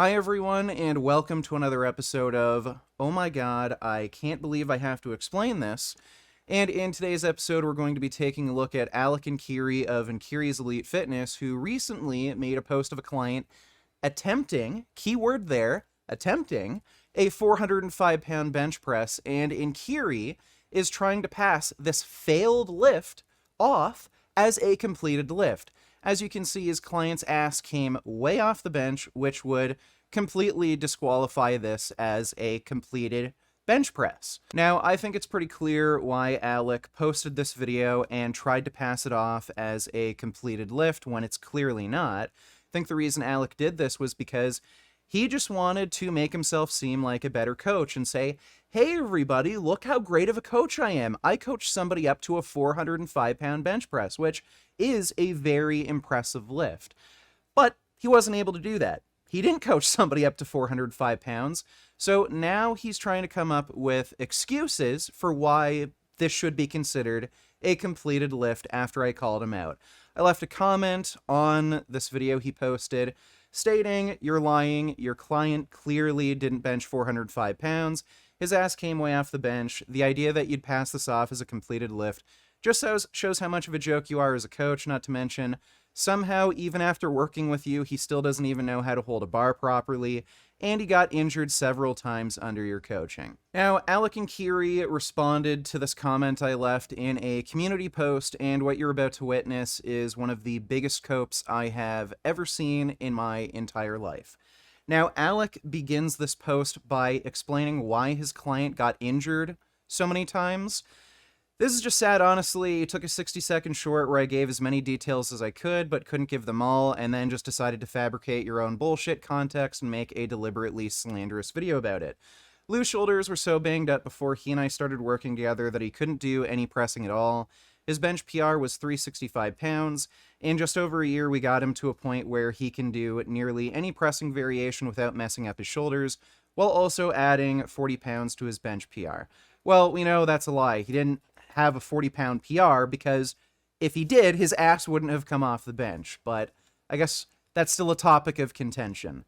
Hi everyone, and welcome to another episode of Oh My God, I Can't Believe I Have to Explain This. And in today's episode, we're going to be taking a look at Alec Enkiri of Enkiri's Elite Fitness, who recently made a post of a client attempting, keyword there, attempting, a 405-pound bench press, and Enkiri is trying to pass this failed lift off as a completed lift. As you can see, his client's ass came way off the bench, which would completely disqualify this as a completed bench press. Now, I think it's pretty clear why Alec posted this video and tried to pass it off as a completed lift when it's clearly not. I think the reason Alec did this was because he just wanted to make himself seem like a better coach and say, hey everybody, look how great of a coach I am. I coached somebody up to a 405-pound bench press, which is a very impressive lift. But he wasn't able to do that. He didn't coach somebody up to 405 pounds, so now he's trying to come up with excuses for why this should be considered a completed lift after I called him out. I left a comment on this video he posted stating, "You're lying, your client clearly didn't bench 405 pounds, his ass came way off the bench, the idea that you'd pass this off as a completed lift just shows how much of a joke you are as a coach, not to mention, somehow, even after working with you, he still doesn't even know how to hold a bar properly, and he got injured several times under your coaching." Now, Alec Enkiri responded to this comment I left in a community post, and what you're about to witness is one of the biggest copes I have ever seen in my entire life. Now, Alec begins this post by explaining why his client got injured so many times. This is just sad, honestly. It took a 60-second short where I gave as many details as I could, but couldn't give them all, and then just decided to fabricate your own bullshit context and make a deliberately slanderous video about it. Lou's shoulders were so banged up before he and I started working together that he couldn't do any pressing at all. His bench PR was 365 pounds. In just over a year, we got him to a point where he can do nearly any pressing variation without messing up his shoulders, while also adding 40 pounds to his bench PR. Well, we know that's a lie. He didn't have a 40-pound PR, because if he did, his ass wouldn't have come off the bench, but I guess that's still a topic of contention.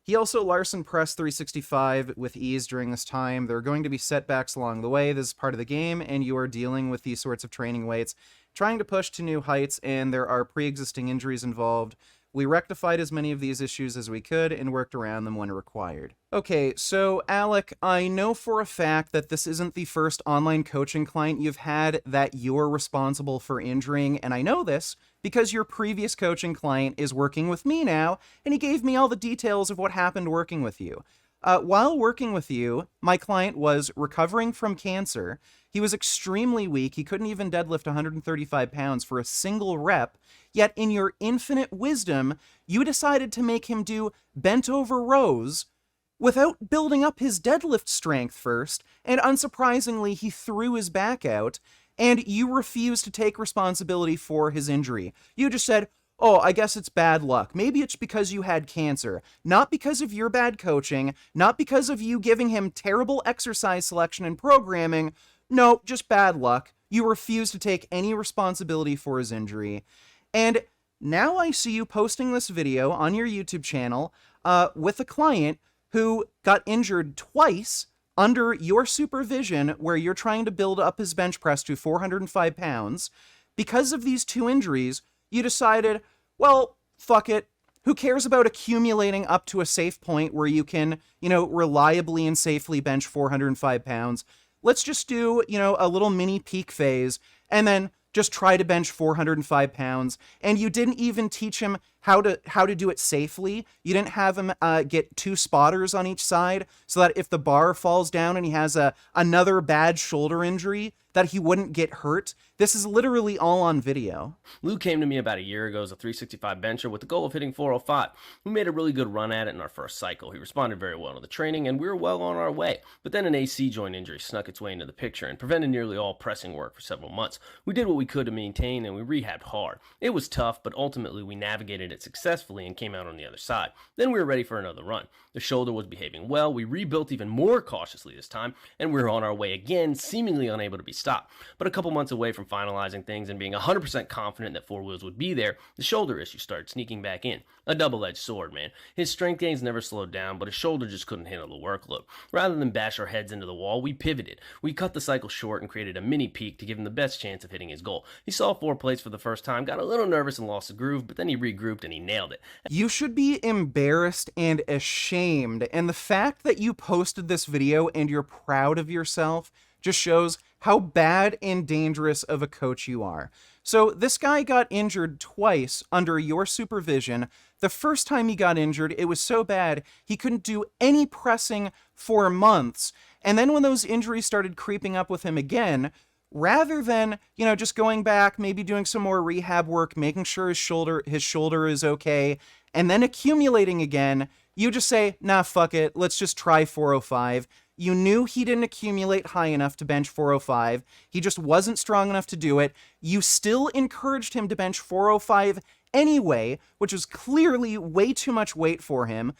He also Larson pressed 365 with ease during this time. There are going to be setbacks along the way. This is part of the game, and you are dealing with these sorts of training weights, trying to push to new heights, and there are pre-existing injuries involved. We rectified as many of these issues as we could and worked around them when required. Okay, so Alec, I know for a fact that this isn't the first online coaching client you've had that you're responsible for injuring, and I know this because your previous coaching client is working with me now, and he gave me all the details of what happened working with you. While working with you, my client was recovering from cancer. He was extremely weak. He couldn't even deadlift 135 pounds for a single rep. Yet in your infinite wisdom, you decided to make him do bent over rows without building up his deadlift strength first. And unsurprisingly, he threw his back out, and you refused to take responsibility for his injury. You just said, "Oh, I guess it's bad luck. Maybe it's because you had cancer." Not because of your bad coaching, not because of you giving him terrible exercise selection and programming. No, just bad luck. You refuse to take any responsibility for his injury. And now I see you posting this video on your YouTube channel with a client who got injured twice under your supervision, where you're trying to build up his bench press to 405 pounds. Because of these two injuries, you decided, well, fuck it. Who cares about accumulating up to a safe point where you can, reliably and safely bench 405 pounds? Let's just do, a little mini peak phase, and then just try to bench 405 pounds. And you didn't even teach him how to do it safely. You didn't have him get two spotters on each side so that if the bar falls down and he has another bad shoulder injury, that he wouldn't get hurt. This is literally all on video. Lou came to me about a year ago as a 365 bencher with the goal of hitting 405. We made a really good run at it in our first cycle. He responded very well to the training, and we were well on our way. But then an AC joint injury snuck its way into the picture and prevented nearly all pressing work for several months. We did what we could to maintain, and we rehabbed hard. It was tough, but ultimately we navigated it successfully and came out on the other side. Then we were ready for another run. The shoulder was behaving well, we rebuilt even more cautiously this time, and we were on our way again, seemingly unable to be stopped. But a couple months away from finalizing things and being 100% confident that four wheels would be there, the shoulder issue started sneaking back in. A double-edged sword, man. His strength gains never slowed down, but his shoulder just couldn't handle the workload. Rather than bash our heads into the wall, we pivoted. We cut the cycle short and created a mini peak to give him the best chance of hitting his goal. He saw 4 plates for the first time, got a little nervous and lost the groove, but then he regrouped and he nailed it. You should be embarrassed and ashamed, and the fact that you posted this video and you're proud of yourself just shows how bad and dangerous of a coach you are. So this guy got injured twice under your supervision. The first time he got injured, it was so bad he couldn't do any pressing for months. And then when those injuries started creeping up with him again, rather than, just going back, maybe doing some more rehab work, making sure his shoulder is okay, and then accumulating again, you just say, nah, fuck it, let's just try 405. You knew he didn't accumulate high enough to bench 405. He just wasn't strong enough to do it. You still encouraged him to bench 405 anyway, which was clearly way too much weight for him.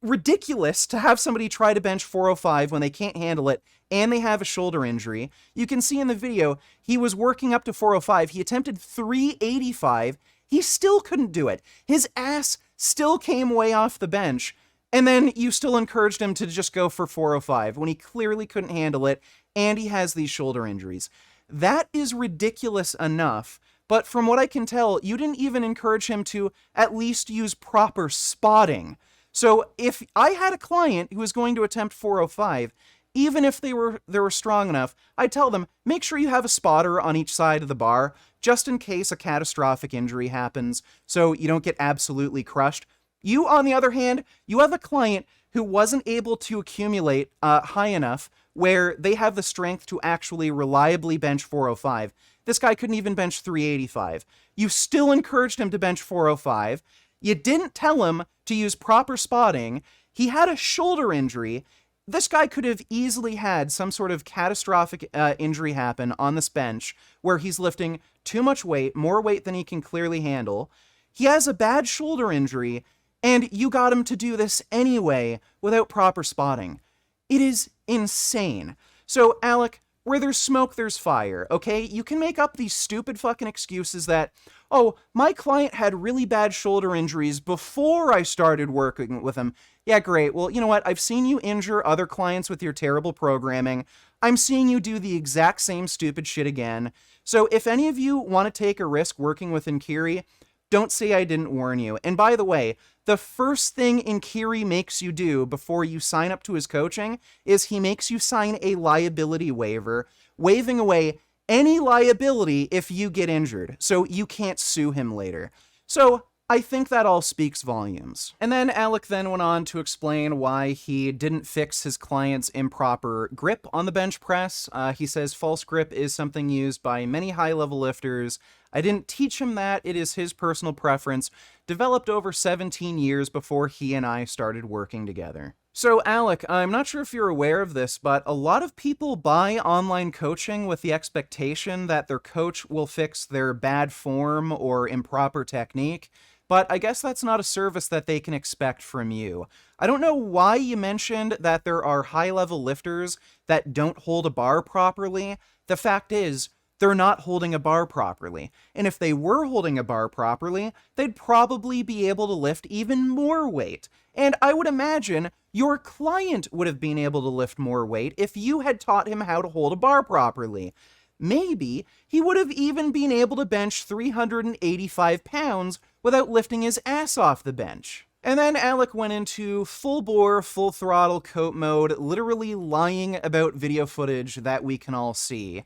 Ridiculous to have somebody try to bench 405 when they can't handle it and they have a shoulder injury. You can see in the video, he was working up to 405. He attempted 385. He still couldn't do it. His ass still came way off the bench. And then you still encouraged him to just go for 405 when he clearly couldn't handle it and he has these shoulder injuries. That is ridiculous enough, but from what I can tell, you didn't even encourage him to at least use proper spotting. So if I had a client who was going to attempt 405, even if they were strong enough, I'd tell them, make sure you have a spotter on each side of the bar, just in case a catastrophic injury happens, so you don't get absolutely crushed. You, on the other hand, you have a client who wasn't able to accumulate high enough where they have the strength to actually reliably bench 405. This guy couldn't even bench 385. You still encouraged him to bench 405. You didn't tell him to use proper spotting. He had a shoulder injury. This guy could have easily had some sort of catastrophic injury happen on this bench where he's lifting too much weight, more weight than he can clearly handle. He has a bad shoulder injury, and you got him to do this anyway without proper spotting. It is insane. So, Alec, where there's smoke, there's fire, okay? You can make up these stupid fucking excuses that, oh, my client had really bad shoulder injuries before I started working with him. Yeah, great. Well, you know what? I've seen you injure other clients with your terrible programming. I'm seeing you do the exact same stupid shit again. So if any of you want to take a risk working with Enkiri, don't say I didn't warn you. And by the way, the first thing Enkiri makes you do before you sign up to his coaching is he makes you sign a liability waiver, waiving away any liability if you get injured, so you can't sue him later. So I think that all speaks volumes. And then Alec then went on to explain why he didn't fix his client's improper grip on the bench press. He says false grip is something used by many high-level lifters. I didn't teach him that. It is his personal preference, developed over 17 years before he and I started working together. So, Alec, I'm not sure if you're aware of this, but a lot of people buy online coaching with the expectation that their coach will fix their bad form or improper technique, but I guess that's not a service that they can expect from you. I don't know why you mentioned that there are high-level lifters that don't hold a bar properly. The fact is, they're not holding a bar properly. And if they were holding a bar properly, they'd probably be able to lift even more weight. And I would imagine your client would have been able to lift more weight if you had taught him how to hold a bar properly. Maybe he would have even been able to bench 385 pounds without lifting his ass off the bench. And then Alec went into full bore, full throttle coat mode, literally lying about video footage that we can all see.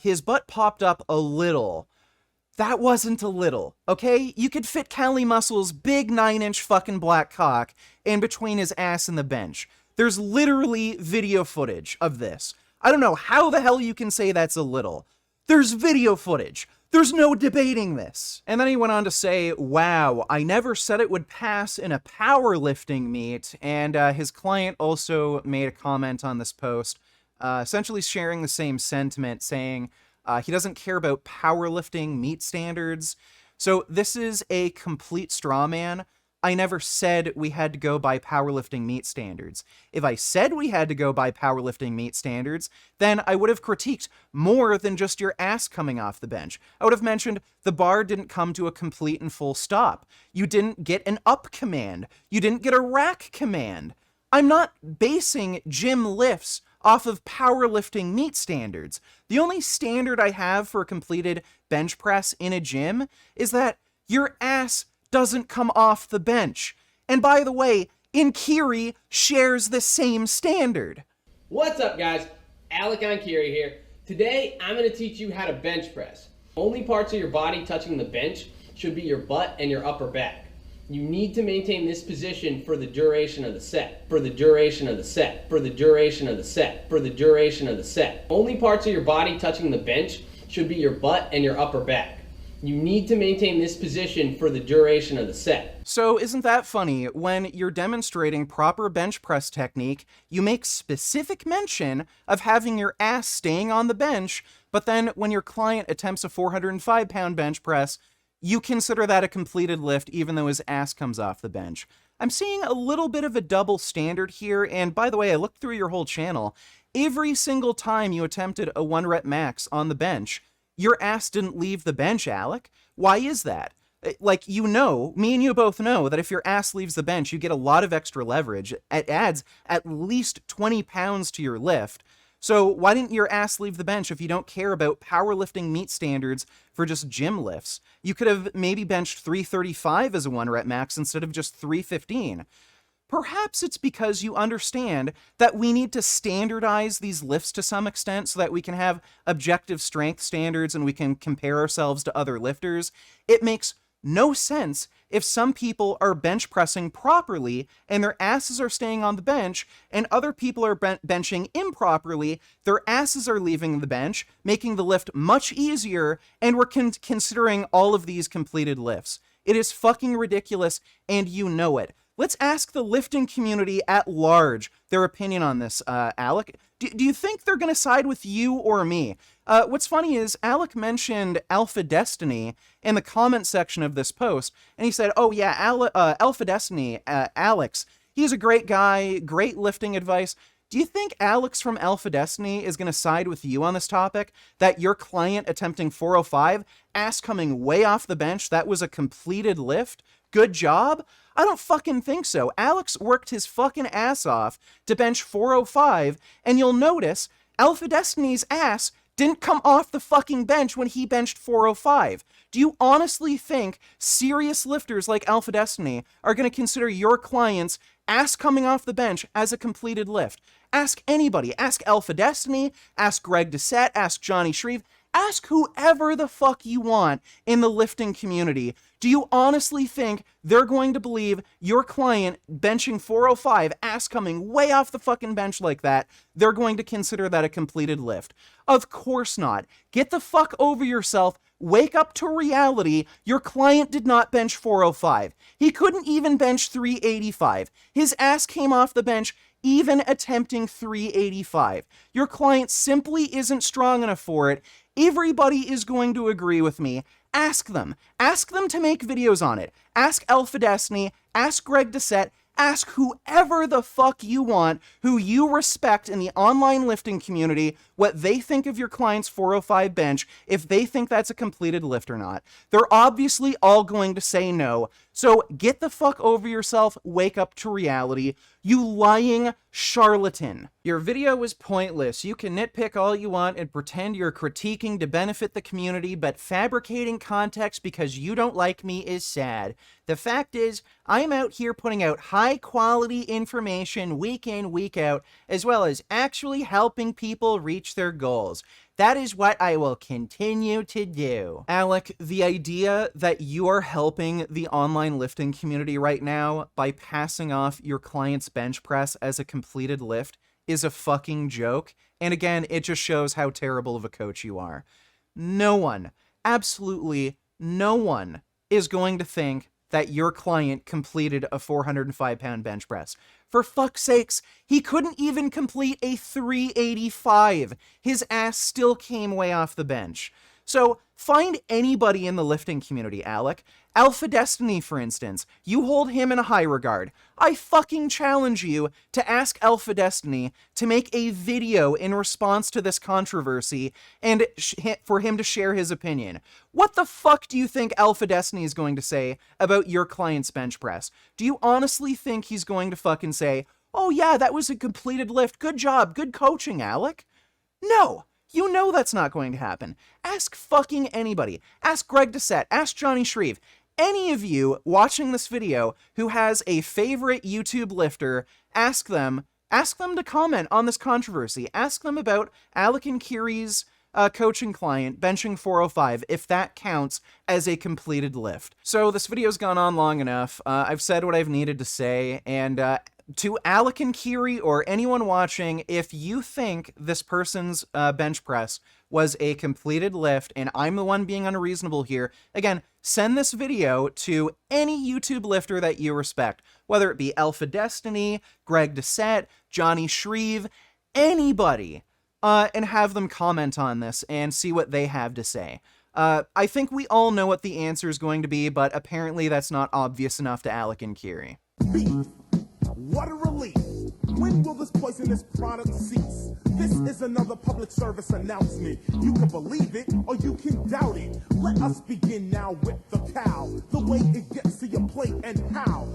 His butt popped up a little. That wasn't a little, okay? You could fit Cali Muscle's big 9-inch fucking black cock in between his ass and the bench. There's literally video footage of this. I don't know how the hell you can say that's a little. There's video footage. There's no debating this. And then he went on to say, wow, I never said it would pass in a powerlifting meet. And his client also made a comment on this post, essentially sharing the same sentiment, saying he doesn't care about powerlifting meet standards. So this is a complete straw man. I never said we had to go by powerlifting meat standards. If I said we had to go by powerlifting meat standards, then I would have critiqued more than just your ass coming off the bench. I would have mentioned the bar didn't come to a complete and full stop. You didn't get an up command. You didn't get a rack command. I'm not basing gym lifts off of powerlifting meat standards. The only standard I have for a completed bench press in a gym is that your ass doesn't come off the bench. And by the way, Enkiri shares the same standard. What's up, guys? Alec Enkiri here. Today, I'm going to teach you how to bench press. Only parts of your body touching the bench should be your butt and your upper back. You need to maintain this position for the duration of the set. For the duration of the set. For the duration of the set. For the duration of the set. Only parts of your body touching the bench should be your butt and your upper back. You need to maintain this position for the duration of the set. So isn't that funny? When you're demonstrating proper bench press technique, you make specific mention of having your ass staying on the bench, but then when your client attempts a 405-pound bench press, you consider that a completed lift even though his ass comes off the bench. I'm seeing a little bit of a double standard here, and by the way, I looked through your whole channel. Every single time you attempted a 1-rep max on the bench, your ass didn't leave the bench, Alec. Why is that? Like, you know, me and you both know that if your ass leaves the bench, you get a lot of extra leverage. It adds at least 20 pounds to your lift. So why didn't your ass leave the bench if you don't care about powerlifting meat standards for just gym lifts? You could have maybe benched 335 as a 1-rep max instead of just 315. Perhaps it's because you understand that we need to standardize these lifts to some extent so that we can have objective strength standards and we can compare ourselves to other lifters. It makes no sense if some people are bench pressing properly and their asses are staying on the bench and other people are benching improperly, their asses are leaving the bench, making the lift much easier, and we're considering all of these completed lifts. It is fucking ridiculous, and you know it. Let's ask the lifting community at large their opinion on this, Alec. Do you think they're going to side with you or me? What's funny is Alec mentioned Alpha Destiny in the comment section of this post, and he said, oh yeah, Alpha Destiny, Alex, he's a great guy, great lifting advice. Do you think Alex from Alpha Destiny is going to side with you on this topic? That your client attempting 405, ass coming way off the bench, that was a completed lift? Good job? I don't fucking think so. Alex worked his fucking ass off to bench 405, and you'll notice Alpha Destiny's ass didn't come off the fucking bench when he benched 405. Do you honestly think serious lifters like Alpha Destiny are going to consider your client's ass coming off the bench as a completed lift? Ask anybody. Ask Alpha Destiny, ask Greg Doucette, ask Johnny Shreve, ask whoever the fuck you want in the lifting community. Do you honestly think they're going to believe your client benching 405, ass coming way off the fucking bench like that, they're going to consider that a completed lift? Of course not. Get the fuck over yourself. Wake up to reality. Your client did not bench 405. He couldn't even bench 385. His ass came off the bench even attempting 385. Your client simply isn't strong enough for it. Everybody is going to agree with me. Ask them. Ask them to make videos on it. Ask Alpha Destiny. Ask Greg Doucette. Ask whoever the fuck you want, who you respect in the online lifting community, what they think of your client's 405 bench, if they think that's a completed lift or not. They're obviously all going to say no. So get the fuck over yourself, wake up to reality, you lying charlatan. Your video was pointless. You can nitpick all you want and pretend you're critiquing to benefit the community, but fabricating context because you don't like me is sad. The fact is, I'm out here putting out high-quality information week in, week out, as well as actually helping people reach their goals. That is what I will continue to do. Alec, the idea that you are helping the online lifting community right now by passing off your client's bench press as a completed lift is a fucking joke. And again, it just shows how terrible of a coach you are. No one, absolutely no one, is going to think that your client completed a 405-pound bench press. For fuck's sakes, he couldn't even complete a 385. His ass still came way off the bench. So find anybody in the lifting community, Alec. Alpha Destiny, for instance. You hold him in a high regard. I fucking challenge you to ask Alpha Destiny to make a video in response to this controversy and for him to share his opinion. What the fuck do you think Alpha Destiny is going to say about your client's bench press? Do you honestly think he's going to fucking say, "Oh yeah, that was a completed lift. Good job. Good coaching, Alec"? No. You know that's not going to happen. Ask fucking anybody. Ask Greg Doucette. Ask Johnny Shreve. Any of you watching this video who has a favorite YouTube lifter, ask them to comment on this controversy. Ask them about Alec Enkiri's coaching client benching 405, if that counts as a completed lift. So this video's gone on long enough. I've said what I've needed to say, and to Alec Enkiri or anyone watching, if you think this person's bench press was a completed lift and I'm the one being unreasonable here, again, send this video to any YouTube lifter that you respect, whether it be Alpha Destiny, Greg Doucette, Johnny Shreve, anybody, and have them comment on this and see what they have to say. I think we all know what the answer is going to be, but apparently that's not obvious enough to Alec Enkiri. What a relief! When will this poisonous product cease? This is another public service announcement. You can believe it or you can doubt it. Let us begin now with the cow. The way it gets to your plate and how.